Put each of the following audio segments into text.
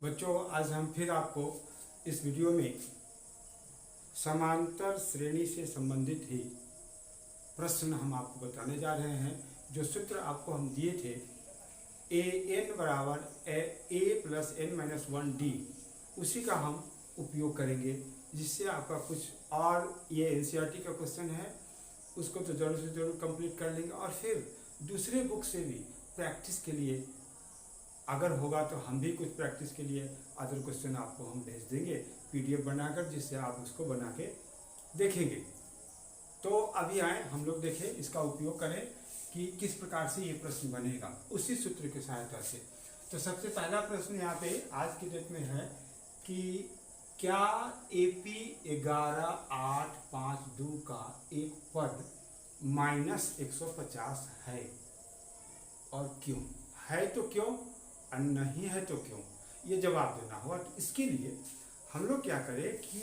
बच्चों, आज हम फिर आपको इस वीडियो में समांतर श्रेणी से संबंधित ही प्रश्न हम आपको बताने जा रहे हैं। जो सूत्र आपको हम दिए थे ए एन बराबर ए प्लस एन माइनस 1 डी, उसी का हम उपयोग करेंगे, जिससे आपका कुछ और ये एनसीईआरटी का क्वेश्चन है उसको तो ज़रूर से ज़रूर कंप्लीट कर लेंगे, और फिर दूसरे बुक से भी प्रैक्टिस के लिए अगर होगा तो हम भी कुछ प्रैक्टिस के लिए अदर क्वेश्चन आपको हम भेज देंगे पीडीएफ बनाकर, जिससे आप उसको बना के देखेंगे। तो अभी आए हम लोग देखें, इसका उपयोग करें कि किस प्रकार से ये प्रश्न बनेगा उसी सूत्र की सहायता से। तो सबसे पहला प्रश्न यहाँ पे आज की डेट में है कि क्या AP 11,8,5,2 का एक पद -150 है, और क्यों है तो क्यों, और नहीं है तो क्यों, ये जवाब देना होगा। तो इसके लिए हम लोग क्या करें कि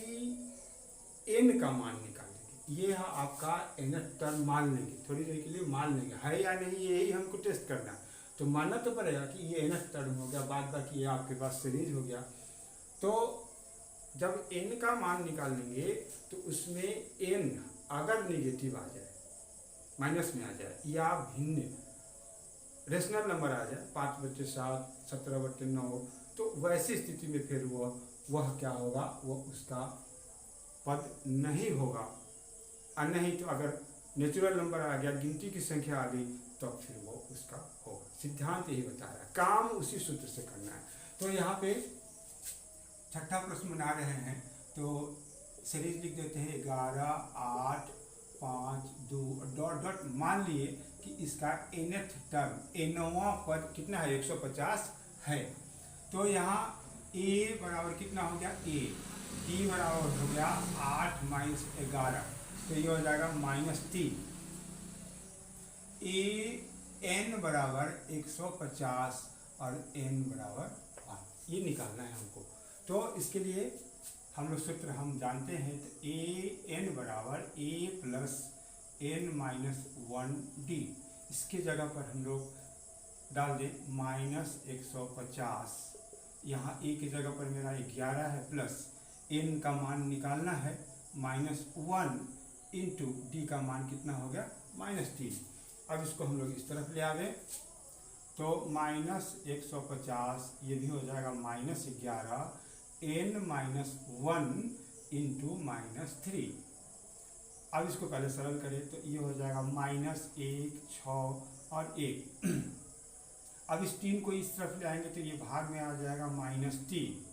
n का मान निकालेंगे। ये है आपका nth टर्म मान लेंगे, थोड़ी देर के लिए मान लेंगे है या नहीं, यही हमको टेस्ट करना है। तो मानना तो पड़ेगा कि ये nth टर्म हो गया, बाद बाकी ये आपके पास सीरीज हो गया। तो जब n का मान निकालेंगे तो उसमें n अगर नेगेटिव आ जाए, माइनस में आ जाए, या भिन्न रेशनल नंबर आ जाए 5/7, 17/9, तो वैसी स्थिति में फिर वह क्या होगा, वह उसका पद नहीं होगा। और नहीं तो अगर नेचुरल नंबर आ गया, गिनती की संख्या आ गई, तो फिर वो उसका होगा। सिद्धांत यही बता रहा है, काम उसी सूत्र से करना है। तो यहाँ पे छठा प्रश्न बना रहे हैं, तो सीरीज लिख देते हैं 11, 8, 5, 2 डॉट डॉट। मान लिए कि इसका nth टर्म, nवां पद कितना है, 150 है। तो यहाँ a बराबर कितना हो गया, d बराबर हो गया 8 - 11, तो ये हो जाएगा -3। n बराबर 150 और n बराबर 5, ये निकालना है हमको। तो इसके लिए हम लोग सूत्र हम जानते हैं, तो an बराबर a plus n minus 1d। इसके जगह पर हम लोग डाल दें -150, यहाँ a की जगह पर मेरा 11 है, प्लस n का मान निकालना है -1 इंटू d का मान कितना हो गया, -3। अब इसको हम लोग इस तरफ ले आ गए, तो -150 ये भी हो जाएगा -11 n माइनस 1 इंटू -3। अब इसको पहले सरल करें तो ये हो जाएगा -1, 6 और 1। अब इस 3 को इस तरफ ले आएंगे तो ये भाग में आ जाएगा -3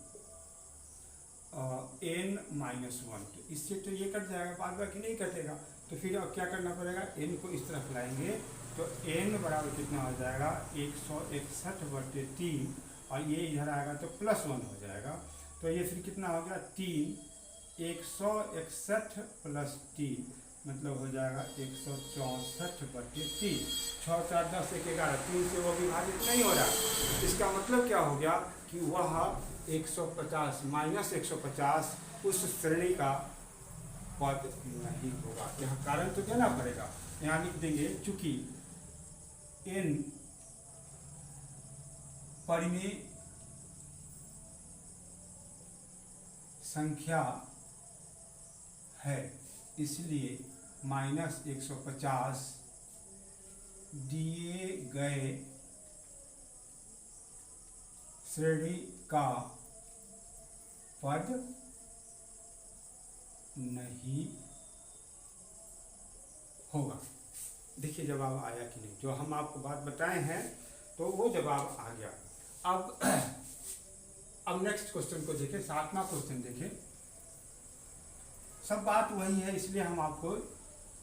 n माइनस 1। तो इससे तो ये कट जाएगा, बाद बाकी नहीं कटेगा। तो फिर अब क्या करना पड़ेगा, n को इस तरफ लाएंगे तो n बराबर कितना हो जाएगा, 161/3, और ये इधर आएगा तो +1 हो जाएगा। तो ये फिर कितना हो गया, 3, 161 + 3 मतलब हो जाएगा 164/3। 6, 4, 10, 1, 11, 3 से वो विभाजित नहीं हो रहा। इसका मतलब क्या हो गया कि वह 150 -150 उस श्रेणी का पद नहीं होगा। यहाँ कारण तो देना पड़ेगा, यहाँ लिख देंगे चूंकि n परिमेय संख्या है, इसलिए -150 दिए गए श्रेणी का पद नहीं होगा। देखिए जवाब आया कि नहीं, जो हम आपको बात बताए हैं तो वो जवाब आ गया। अब नेक्स्ट क्वेश्चन को देखें, 7वां क्वेश्चन देखें। सब बात वही है, इसलिए हम आपको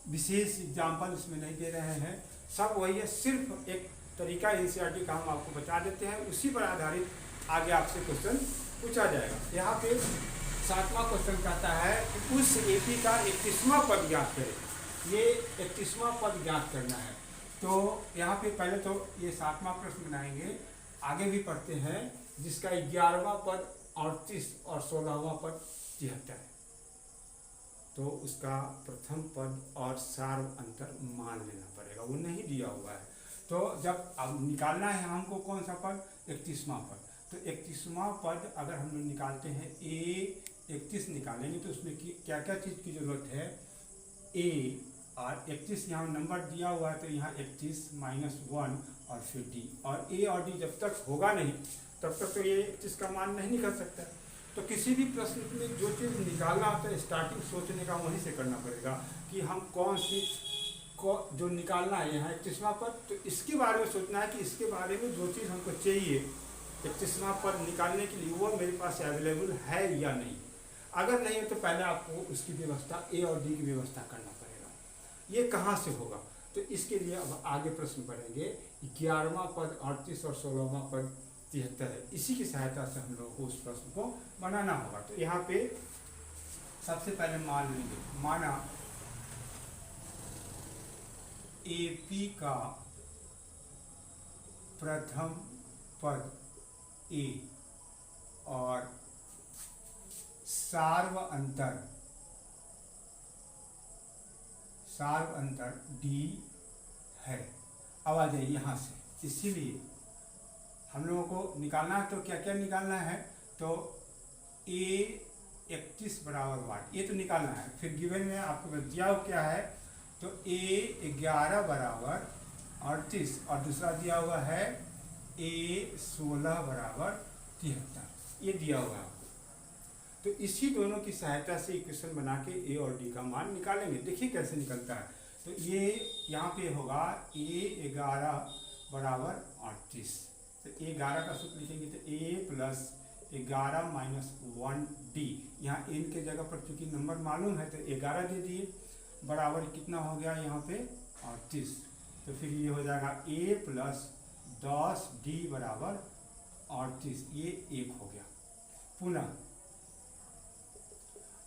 विशेष एग्जाम्पल इसमें नहीं दे रहे हैं, सब वही है, सिर्फ एक तरीका एनसीईआरटी का हम आपको बता देते हैं, उसी पर आधारित आगे आपसे क्वेश्चन पूछा जाएगा। यहाँ पे 7वां क्वेश्चन कहता है कि उस AP का 31वां पद ज्ञात करें। ये 31वां पद ज्ञात करना है। तो यहाँ पे पहले तो ये 7वां प्रश्न बनाएंगे, आगे भी पढ़ते हैं, जिसका 11वां पद 38 और 16वां पद 73 है। तो उसका प्रथम पद और सार्व अंतर मान लेना पड़ेगा, वो नहीं दिया हुआ है। तो जब अब निकालना है हमको कौन सा पद, 31वां पद, तो 31वां पद अगर हम लोग निकालते हैं ए 31 निकालेंगे तो उसमें क्या क्या चीज़ की जरूरत है, ए और 31 यहाँ नंबर दिया हुआ है तो यहाँ 31 -1 और फिर डी, और ए और डी जब तक होगा नहीं तब तक तो ये 31 का मान नहीं निकल सकता। तो किसी भी प्रश्न में जो चीज़ निकालना होता है स्टार्टिंग सोचने का वहीं से करना पड़ेगा कि हम कौन सी को जो निकालना है यहाँ 31वां पद, तो इसके बारे में सोचना है कि इसके बारे में जो चीज़ हमको चाहिए 31वां पद निकालने के लिए वो मेरे पास अवेलेबल है या नहीं। अगर नहीं है तो पहले आपको उसकी व्यवस्था ए और डी की व्यवस्था करना पड़ेगा। ये कहाँ से होगा, तो इसके लिए अब आगे प्रश्न पढ़ेंगे। 11वां पद 38 और 16वां पद 73 है। इसी की सहायता से हम लोगों को उस प्रश्न को बनाना होगा। तो यहाँ पे सबसे पहले मान लेंगे, माना एपी का प्रथम पद ए और सार्व अंतर डी है। अब आ जाइए यहाँ से, इसीलिए हम लोगों को निकालना है। तो क्या क्या निकालना है, तो ए 31 बराबर वाट ये तो निकालना है। फिर गिवन में आपको दिया क्या है, तो ए 11 बराबर 38 और दूसरा दिया हुआ है ए 16 बराबर 73, ये दिया हुआ है आपको। तो इसी दोनों की सहायता से इक्वेशन बना के ए और डी का मान निकालेंगे। देखिए कैसे निकलता है। तो ये यहाँ पे होगा ए 11 बराबर 38, तो ए 11 का सूत्र लिखेंगे तो ए प्लस 11 - 1 डी। यहाँ एन के जगह पर चूंकि नंबर मालूम है तो 11 दे दिए, बराबर कितना हो गया यहाँ पे 38। तो फिर ये हो जाएगा ए प्लस 10 डी बराबर 38, ये 1 हो गया। पुनः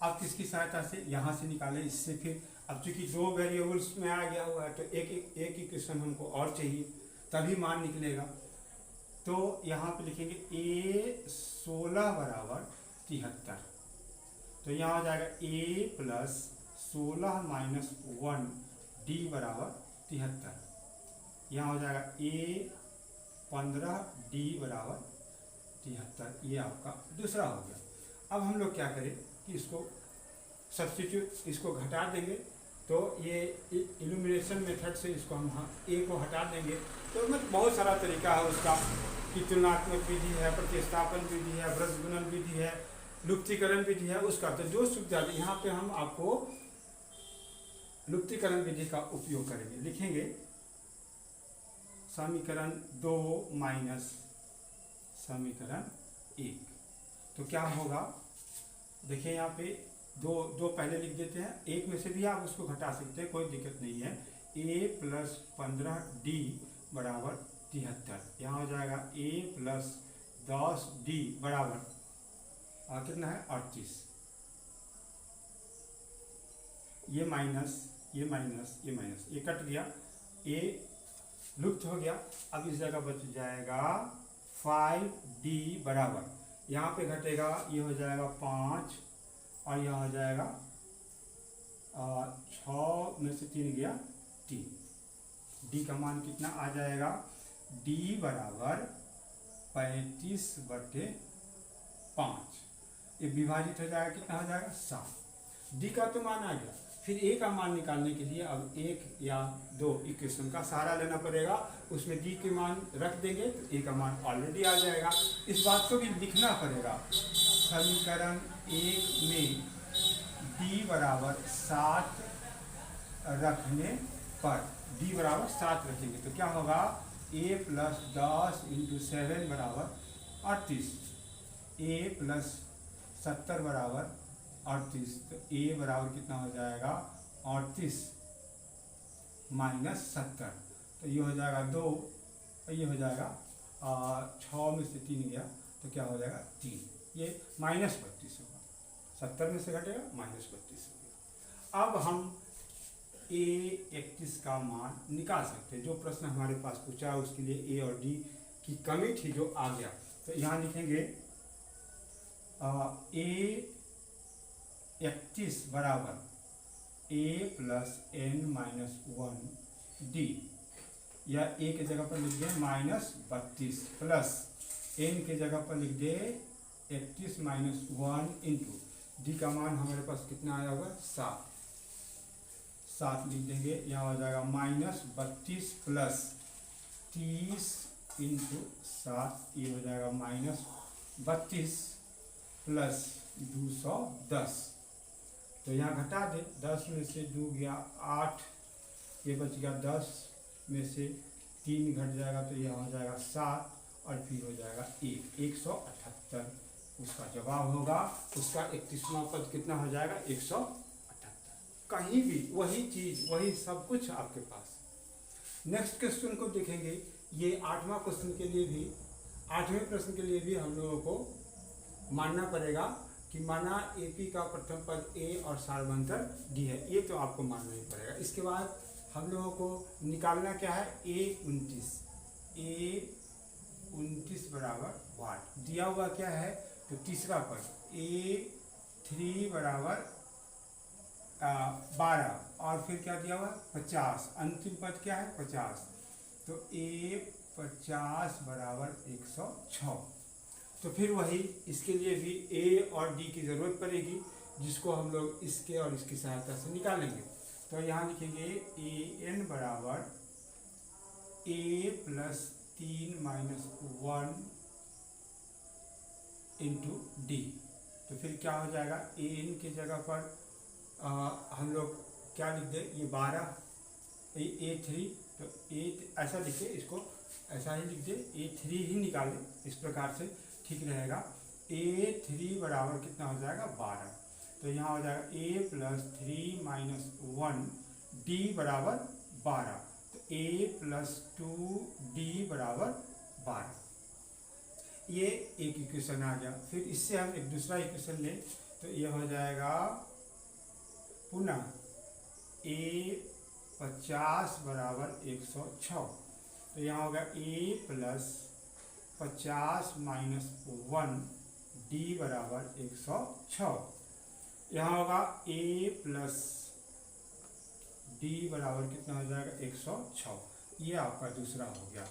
अब किसकी सहायता से, यहाँ से निकाले। इससे फिर अब चूंकि 2 वेरिएबल्स में आ गया हुआ है तो एक इक्वेशन हमको और चाहिए तभी मान निकलेगा। तो यहाँ पे लिखेंगे ए 16 बराबर 73, तो यहाँ हो जाएगा ए प्लस 16 - 1 डी बराबर 73। यहाँ हो जाएगा ए 15 डी बराबर 73, ये आपका दूसरा हो गया। अब हम लोग क्या करें कि इसको सब्स्टिट्यूट, इसको घटा देंगे। तो ये इल्यूमिनेशन मेथड से इसको हम ए को हटा देंगे। तो मतलब बहुत सारा तरीका है उसका, कि तुलनात्मक विधि है, प्रतिस्थापन विधि है, वृत्त गुणन विधि है, लुप्तीकरण विधि है, उसका तो जो सुविधा है यहाँ पे हम आपको लुप्तीकरण विधि का उपयोग करेंगे। लिखेंगे समीकरण 2 माइनस समीकरण 1, तो क्या होगा, देखिए यहाँ पे दो पहले लिख देते हैं। एक में से भी आप उसको घटा सकते हैं, कोई दिक्कत नहीं है। ए प्लस 15 डी बराबर 73, यहाँ हो जाएगा ए प्लस 10 डी बराबर कितना है 38। ये माइनस ये माइनस ये माइनस ये कट गया, ए लुप्त हो गया। अब इस जगह बच जाएगा 5d बराबर, यहाँ पे घटेगा, ये हो जाएगा 5 और यहाँ हो जाएगा 6 में से 3 गया 3। d का मान कितना आ जाएगा, d बराबर 35/5। ये विभाजित हो जाएगा, कितना हो जाएगा 7। d का तो मान आ गया। फिर a का मान निकालने के लिए अब 1 या 2 इक्वेशन का सहारा लेना पड़ेगा। उसमें d के मान रख देंगे तो a का मान ऑलरेडी आ जाएगा। इस बात को भी लिखना पड़ेगा। समीकरण 1 में d बराबर 7 रखने पर, d बराबर 7 रखेंगे तो क्या होगा, a प्लस 10 × 7 बराबर 38, a प्लस 70 बराबर 38। तो a बराबर कितना हो जाएगा 38 माइनस 70, तो ये हो जाएगा 2, ये हो जाएगा 6 में से 3 गया तो क्या हो जाएगा 3, ये -32 होगा। 70 में से घटेगा -32 हो गया। अब हम a 31 का मान निकाल सकते हैं। जो प्रश्न हमारे पास पूछा है उसके लिए a और d की कमी थी जो आ गया, तो यहाँ लिखेंगे a 31 बराबर a प्लस n-1 d, या a के जगह पर लिख दें -32 प्लस n के जगह पर लिख दे 31 माइनस 1 इंटू डी का मान हमारे पास कितना आया होगा 7 लिख देंगे। यहाँ हो जाएगा -32 प्लस 30 इंटू 7, ये हो जाएगा -32 प्लस 210। तो यहाँ घटा दे, 10 में से 2 गया 8, ये बच गया 10 में से 3 घट जाएगा तो यह हो जाएगा 7 और फिर हो जाएगा 178 उसका जवाब होगा। उसका 31वां पद कितना हो जाएगा 178। कहीं भी वही चीज़ वही सब कुछ आपके पास। नेक्स्ट क्वेश्चन को देखेंगे। ये 8वां क्वेश्चन के लिए भी 8वें प्रश्न के लिए भी हम लोगों को मानना पड़ेगा कि माना एपी का प्रथम पद ए और सार्वभौमंतर डी है, ये तो आपको मानना ही पड़ेगा। इसके बाद हम लोगों को निकालना क्या है A29 बराबर वाट दिया हुआ क्या है, तो तीसरा पद A3 बराबर 12 और फिर क्या दिया हुआ 50, अंतिम पद क्या है 50, तो A50 बराबर 106। तो फिर वही इसके लिए भी ए और डी की ज़रूरत पड़ेगी, जिसको हम लोग इसके और इसकी सहायता से निकालेंगे। तो यहाँ लिखेंगे ए एन बराबर ए प्लस 3 माइनस 1 इंटू डी। तो फिर क्या हो जाएगा ए एन की जगह पर हम लोग क्या लिख दें, ये 12 A3, तो ऐसा लिखे, इसको ऐसा ही लिख दे, A3 ही निकालें, इस प्रकार से ठीक रहेगा। A3 बराबर कितना हो जाएगा 12, तो यहाँ हो जाएगा A प्लस 3 माइनस 1 डी बराबर 12, तो A प्लस 2D बराबर 12। ये एक इक्वेशन आ गया। फिर इससे हम एक दूसरा इक्वेशन लें तो ये हो जाएगा पुनः A50 बराबर 106, तो यहाँ होगा A प्लस 50 माइनस 1 डी बराबर 106। यहाँ होगा A प्लस डी बराबर कितना हो जाएगा 106। ये आपका दूसरा हो गया।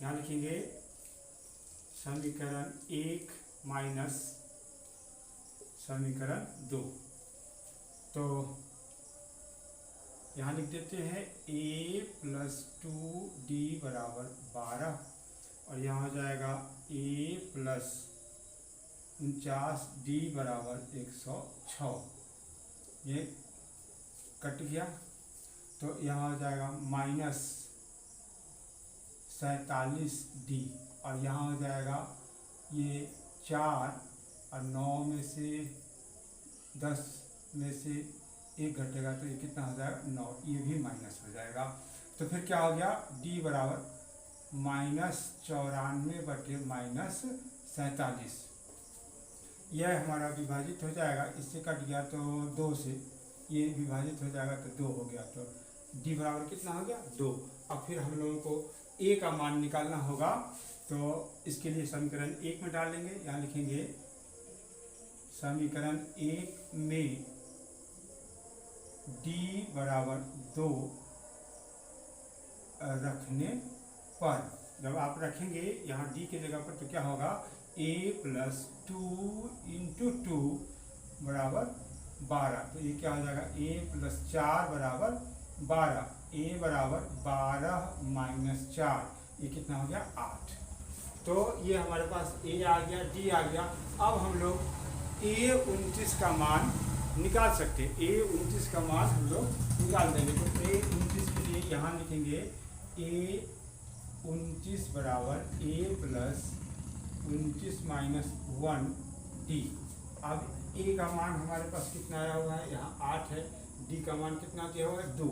यहाँ लिखेंगे समीकरण 1 माइनस समीकरण 2, तो यहाँ लिख देते हैं A प्लस 2D बराबर 12 और यहाँ हो जाएगा A प्लस 49D बराबर 106। ये कट गया तो यहाँ हो जाएगा माइनस 47D और यहाँ हो जाएगा ये 4 और 9 में से 10 में से 1 घटेगा तो ये कितना हो जाएगा 9, ये भी माइनस हो जाएगा। तो फिर क्या हो गया D बराबर -94 बटे -47, यह हमारा विभाजित हो जाएगा, इससे कट गया तो 2 से ये विभाजित हो जाएगा तो 2 हो गया, तो D बराबर कितना हो गया 2। अब फिर हम लोगों को A का मान निकालना होगा, तो इसके लिए समीकरण 1 में डालेंगे। यहाँ लिखेंगे समीकरण 1 में D बराबर 2 रखने पर, जब आप रखेंगे यहाँ D की जगह पर तो क्या होगा A प्लस 2 इंटू 2 बराबर 12, तो ये क्या हो जाएगा A प्लस 4 बराबर 12, A बराबर 12 माइनस 4, ये कितना हो गया 8। तो ये हमारे पास A आ गया, D आ गया। अब हम लोग A29 का मान निकाल सकते हैं। A29 का मान हम लोग निकाल देंगे। तो A29 के लिए यहाँ लिखेंगे A29 बराबर A प्लस 29 माइनस 1 D। अब A का मान हमारे पास कितना आया हुआ है, यहाँ 8 है, D का मान कितना दिया हुआ है 2,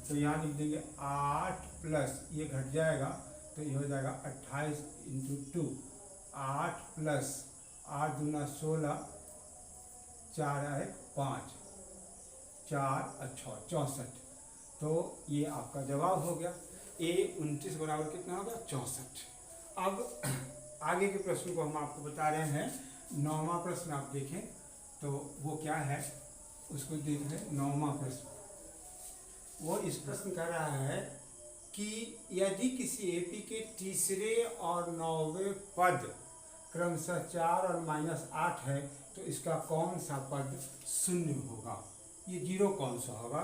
तो यहाँ लिख देंगे 8 प्लस ये घट जाएगा तो ये हो जाएगा 28 इंटू 2, 8 प्लस 8 दूना 16, 4 है 5, 4 और 6 64, तो ये आपका जवाब हो गया। A29 बराबर कितना होगा 64। अब आगे के प्रश्न को हम आपको बता रहे हैं। 9वां प्रश्न आप देखें तो वो क्या है, उसको देख रहे हैं। 9वां प्रश्न वो इस प्रश्न कह रहा है कि यदि किसी एपी के तीसरे और 9वें पद क्रमशः 4 और -8 है, तो इसका कौन सा पद शून्य होगा? ये 0 कौन सा होगा?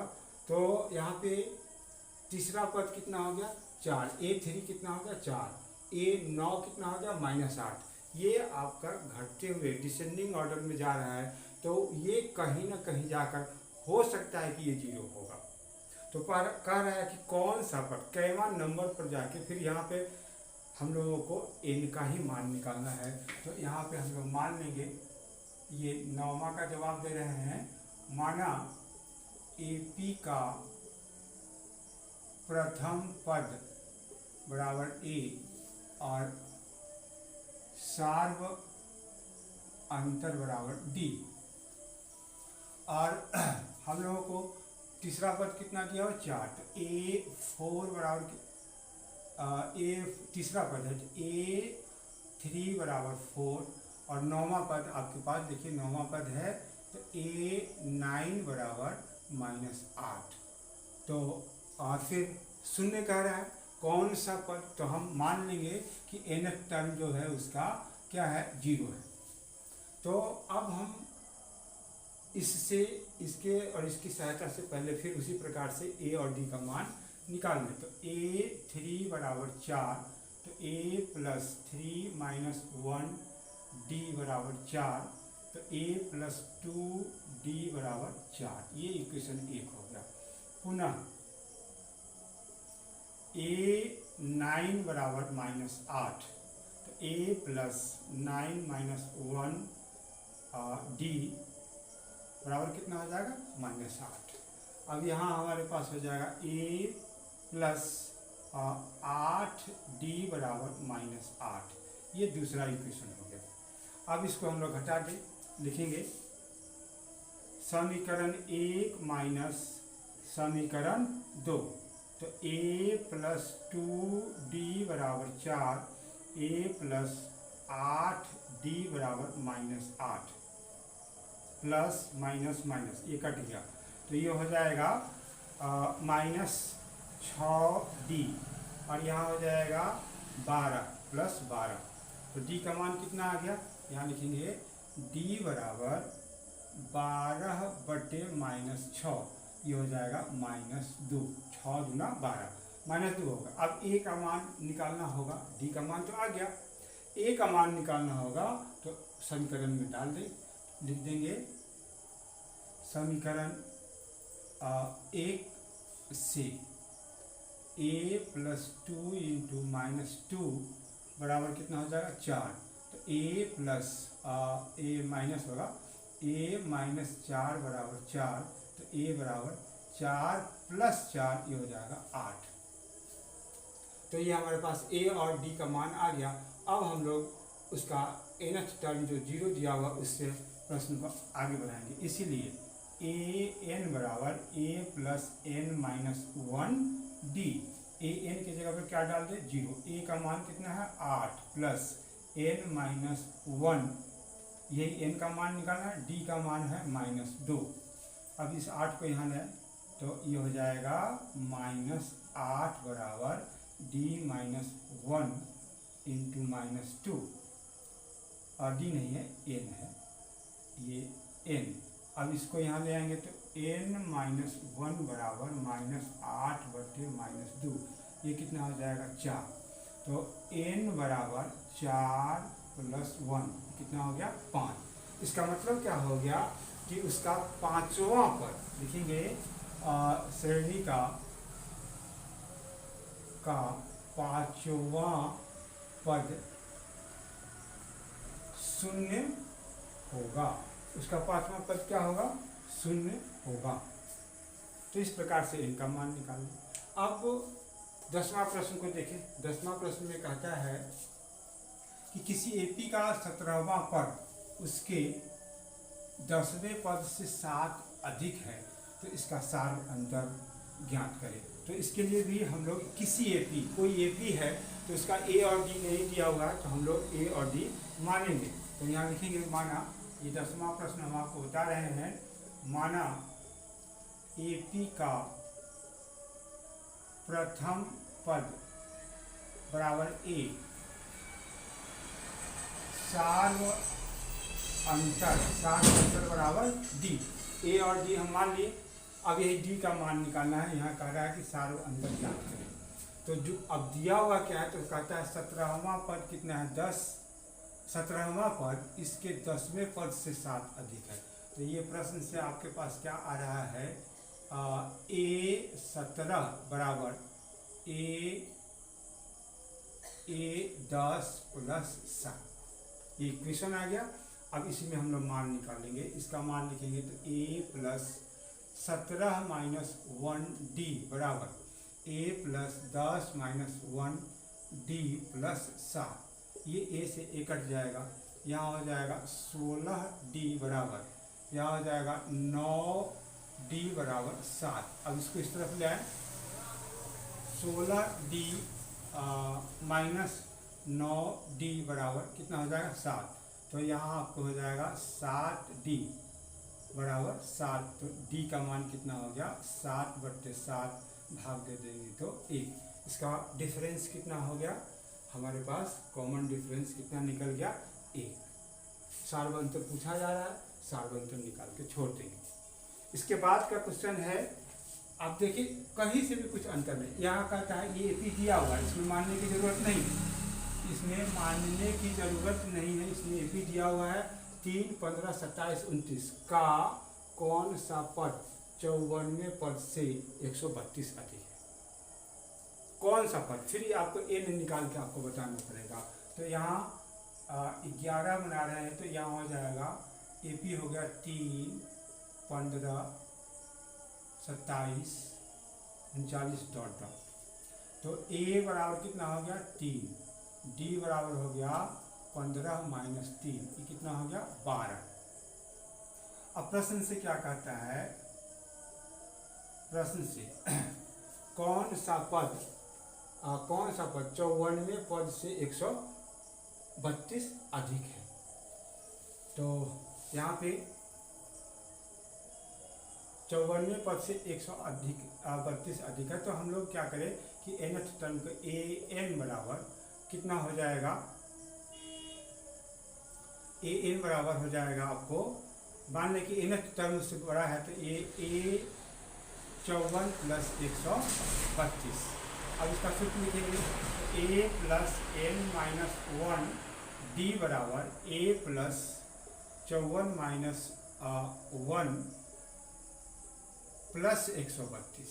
तो यहाँ पे तीसरा पद कितना हो गया? 4। A3 कितना हो गया? 4। A9 कितना हो गया? -8। ये आपका घटते हुए डिसेंडिंग ऑर्डर में जा रहा है, तो ये कहीं ना कहीं जाकर हो सकता है कि ये 0 होगा। तो कह रहा है कि कौन सा पद कैवा नंबर पर जाके फिर यहाँ पे हम लोगों को n का ही मान निकालना है। तो यहाँ पे हम लोग मान लेंगे, ये 9वां का जवाब दे रहे हैं। माना AP का प्रथम पद बराबर A और सार्व अंतर बराबर D, और हम लोगों को तीसरा पद कितना दिया हो? 4। तो A4 बराबर तीसरा पद है A3 बराबर 4, और 9वां पद आपके पास देखिए 9वां पद है तो A9 बराबर -8। तो और फिर शून्य कह रहा है कौन सा पद, तो हम मान लेंगे कि nth टर्म जो है उसका क्या है? 0 है। तो अब हम इससे इसके और इसकी सहायता से पहले फिर उसी प्रकार से A और D का मान निकाल लें। तो A3 बराबर 4, तो A + 3 - 1 D बराबर 4, तो A + 2 D बराबर 4। ये इक्वेशन 1 हो गया। पुनः A9 बराबर -8, तो A + 9 - 1 D बराबर कितना हो जाएगा? -8। अब यहाँ हमारे पास हो जाएगा A + 8D बराबर -8। ये दूसरा इक्वेशन हो गया। अब इसको हम लोग घटा दें, लिखेंगे समीकरण 1 माइनस समीकरण 2। तो A + 2D बराबर 4, A + 8D बराबर -8, प्लस माइनस माइनस ये कट गया, तो ये हो जाएगा -6D, और यहाँ हो जाएगा 12 + 12। तो D का मान कितना आ गया? यहाँ लिखेंगे D बराबर 12/-6, ये हो जाएगा -2। 6 × 12 -2 होगा। अब A का मान निकालना होगा, D का मान तो आ गया, A का मान निकालना होगा तो समीकरण में डाल दें, लिख देंगे समीकरण 1 से A + 2 × -2 बराबर कितना हो जाएगा? 4। तो A + A माइनस होगा, A - 4 बराबर 4, तो A बराबर 4 + 4, ये हो जाएगा 8। तो ये हमारे पास A और D का मान आ गया। अब हम लोग उसका nth टर्म जो 0 दिया हुआ उससे प्रश्न को आगे बढ़ाएंगे। इसीलिए an बराबर A + n - 1D, an की जगह पर क्या डाल दें? 0। A का मान कितना है? 8 + n - 1, यही n का मान निकालना है। D का मान है -2। अब इस 8 को यहाँ लाए तो ये हो जाएगा -8 बराबर D - 1 × -2, और D नहीं है, n है, ये n। अब इसको यहाँ ले आएंगे तो n - 1 बराबर -8/-2, ये कितना हो जाएगा? 4। तो n बराबर 4 + 1 कितना हो गया? 5। इसका मतलब क्या हो गया कि उसका 5वां पद लिखेंगे, श्रेणी का 5वां पद शून्य होगा। उसका 5वां पद क्या होगा? शून्य होगा। तो इस प्रकार से इनका मान निकालें। अब 10वां प्रश्न को देखें। 10वां प्रश्न में कहता है कि किसी AP का 17वां पद उसके 10वें पद से 7 अधिक है, तो इसका सार अंतर ज्ञात करें। तो इसके लिए भी हम लोग किसी AP, कोई AP है तो उसका A और D नहीं दिया हुआ है, तो हम लोग A और D मानेंगे। तो यहाँ लिखेंगे माना, ये 10वां प्रश्न हम आपको बता रहे हैं, माना AP का प्रथम पद बराबर A सार्व अंतर बराबर डी। ए और डी हम मान लिए। अब यही डी का मान निकालना है। यहाँ कह रहा है कि सार्व अंतर ज्ञात करें। तो जो अब दिया हुआ क्या है, तो कहता है 17वां पद कितना है 10। 17वां पद इसके 10वें पद से 7 अधिक है। तो ये प्रश्न से आपके पास क्या आ रहा है, ए 17 बराबर ए 10 प्लस 7, ये इक्वेशन आ गया। अब इसी में हम लोग मान निकालेंगे। इसका मान लिखेंगे तो ए प्लस 17 माइनस 1 डी बराबर ए प्लस 10 माइनस 1 डी प्लस 7। ये ए से ए कट जाएगा, यहाँ हो जाएगा 16 डी बराबर, यहाँ हो जाएगा 9 डी बराबर 7। अब इसको इस तरफ ले आए, 16 डी माइनस 9 डी बराबर कितना हो जाएगा 7। तो यहाँ आपको हो जाएगा 7 डी बराबर 7। तो डी का मान कितना हो गया 7/7, भाग दे देंगे तो 1। इसका डिफरेंस कितना हो गया, हमारे पास कॉमन डिफरेंस कितना निकल गया 1। सार्वंतर पूछा जा रहा है, सार्वंतर निकाल के छोड़ देंगे। इसके बाद का क्वेश्चन है, आप देखिए कहीं से भी कुछ अंतर नहीं। यहाँ कहता है ये एपी दिया हुआ है, इसमें मानने की जरूरत नहीं है, इसमें मानने की जरूरत नहीं है। इसमें एपी दिया हुआ है 3, 15, 27, 29 का कौन सा पद 54वें पद से 132 अधिक है। कौन सा पद, फिर आपको एन निकाल के आपको बताना पड़ेगा। तो यहाँ 11 बना रहे हैं, तो यहाँ हो जाएगा एपी हो गया 3, 15, 27, 39 डॉट डॉट। तो ए बराबर कितना हो गया 3, डी बराबर हो गया 15 माइनस 3, ये कितना हो गया 12। अब प्रश्न से क्या कहता है, प्रश्न से कौन सा पद 54वें पद से 132 अधिक है। तो यहाँ पे 54वें पद से 132 अधिक है। तो हम लोग क्या करें कि nth टर्म को ए एन बराबर कितना हो जाएगा, ए एन बराबर हो जाएगा आपको, मान लें कि nth टर्म से बड़ा है तो ए 54 प्लस 132। अब इसका सूत्र लिखेंगे, ए प्लस एन माइनस 1 डी बराबर ए प्लस 54 माइनस 1 प्लस 132।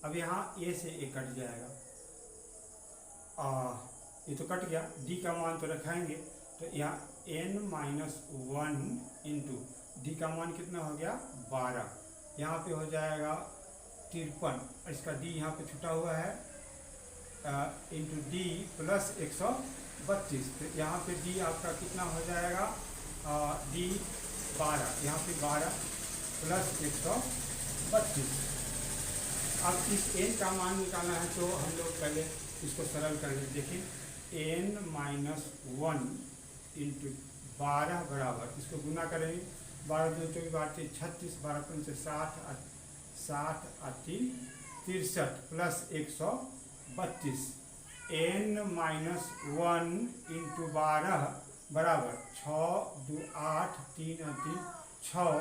अब यहाँ ए से ए कट जाएगा, ये तो कट गया, डी का मान तो रखाएंगे। तो यहाँ n माइनस 1 इंटू डी का मान कितना हो गया 12, यहाँ पे हो जाएगा 53, इसका डी यहाँ पे छुटा हुआ है, इंटू डी प्लस 132। तो यहाँ पे डी आपका कितना हो जाएगा डी 12, यहाँ पे 12 प्लस 132। अब इस n का मान निकालना है, तो हम लोग पहले इसको सरल कर लें। देखिए n माइनस 1 इंटू 12 बराबर, इसको गुना करेंगे, 12 दूनी 24, 36, 12 पंचे 60, 60 3 63 प्लस 132। n माइनस 1 इंटू 12 बराबर 6 2 8 3 3 6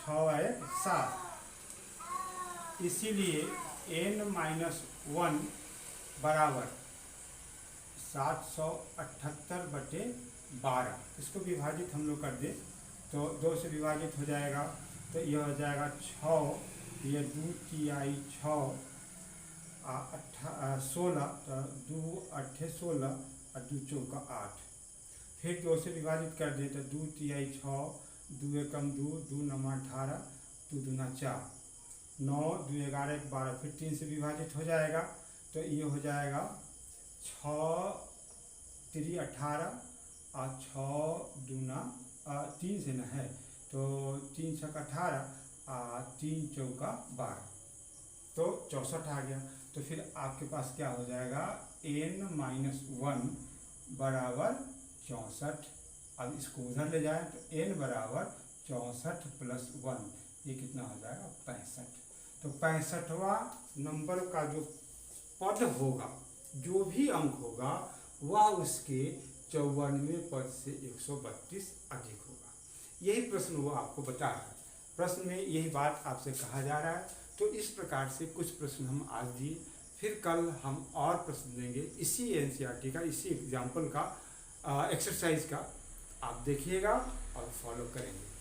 6 1 7। इसीलिए n माइनस 1 बराबर 778/12। इसको विभाजित हम लोग कर दें तो 2 से विभाजित हो जाएगा, तो यह हो जाएगा 6, ये 2 तिहाई 6 16, तो 2 8 16 और 2 चौका 8। फिर 2 से विभाजित कर दें तो 2 तिहाई 6, 2 एकम 2, 2 9 18, 2 दूना 4, 9 2 11 12। फिर 3 से विभाजित हो जाएगा, तो ये हो जाएगा 6 3 18 और 6 दूना 3 से न है, तो 3 6 18 और 3 चौका 12, तो 64 आ गया। तो फिर आपके पास क्या हो जाएगा n माइनस 1 बराबर 64। अब इसको उधर ले जाएं तो n बराबर 64 प्लस 1, ये कितना हो जाएगा 65। तो 65वां नंबर का जो पद होगा, जो भी अंक होगा, वह उसके 94 पद से 132 अधिक होगा। यही प्रश्न वो आपको बता रहा है। प्रश्न में यही बात आपसे कहा जा रहा है। तो इस प्रकार से कुछ प्रश्न हम आज दिए, फिर कल हम और प्रश्न देंगे इसी एनसीईआरटी का, इसी एग्जाम्पल का, एक्सरसाइज का। आप देखिएगा और फॉलो करेंगे।